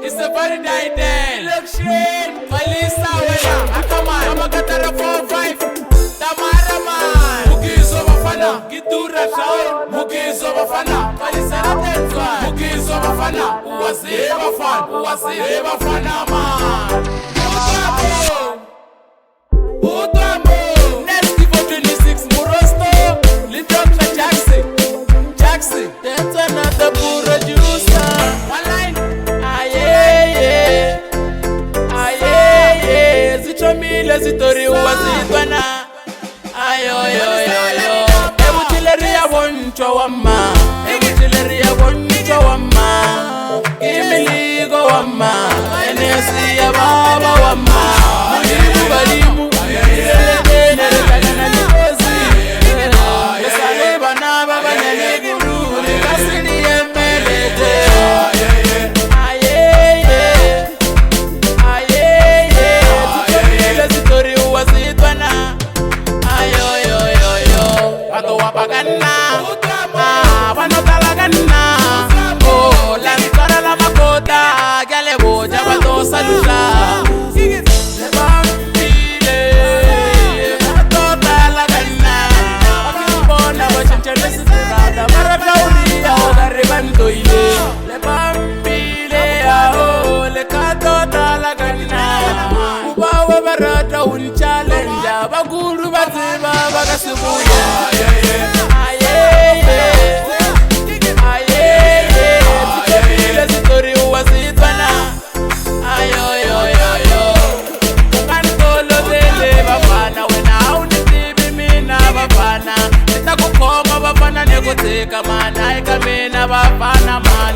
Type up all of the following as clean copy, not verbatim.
It's a very day day. Look shit. Malisa wena. Akama. Kama katara 4-5. Tamara man. Mugizo bafana. Gidura shai. Mugizo bafana. Malisa na tenzwa. Mugizo bafana. Uwazee bafana. Uwazee bafana man. Utamo. Next for 26 Murosto. Lidokta Jackson. That's another producer. One line. Zichomile zitori uwazitwana. Ebutileria woncho wama. Ebutileria woncho wama. Imiligo wama. Enesi ya baba wama. Mulimu balimu. Challenger, baguru baziba bagasibuya. Tukabile zitori uwazitwana. Ukantolo zele bafana, wena unitibi mina bafana. Nitakukoma bafana nekuteka mana, ikamina bafana man.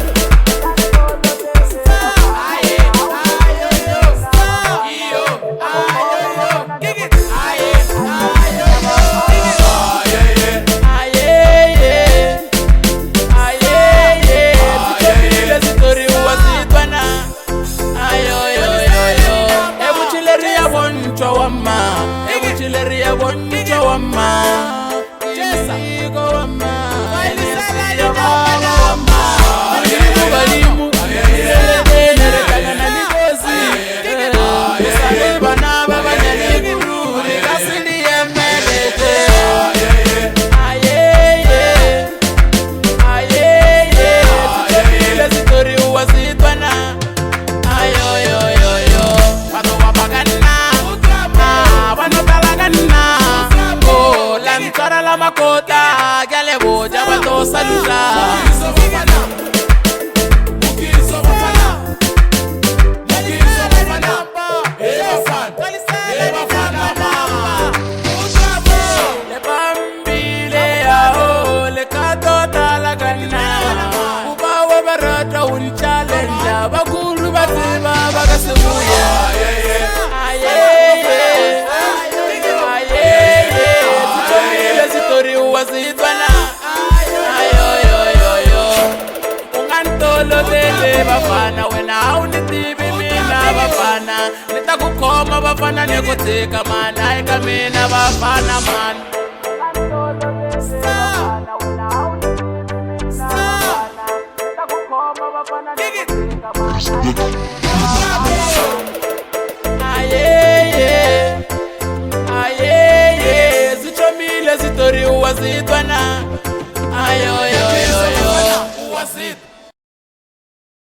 Ebutileria woncho wama. Imiligo wama. Enesi ya baba wama. Mulimu balimu. Nerekana na ligozi. Musaleba na baba nyaliguru. Nikasili emelete. Tukabile zitori uwazitwana. Watu wapagana. Tara la makota, gale boja bato salusa. Mugizo bafana. Eba fana mama. Le bambile yao, le kato talagana. Ubawa barata un challenger, baguru baziba bagasibuya. Uwazitwana. Ukantolo zele bafana, wena unitibi mina bafana. Nitakukoma bafana nekuteka mana, ikamina bafana man. Zichomile zitori uwazitwana. Uwazit.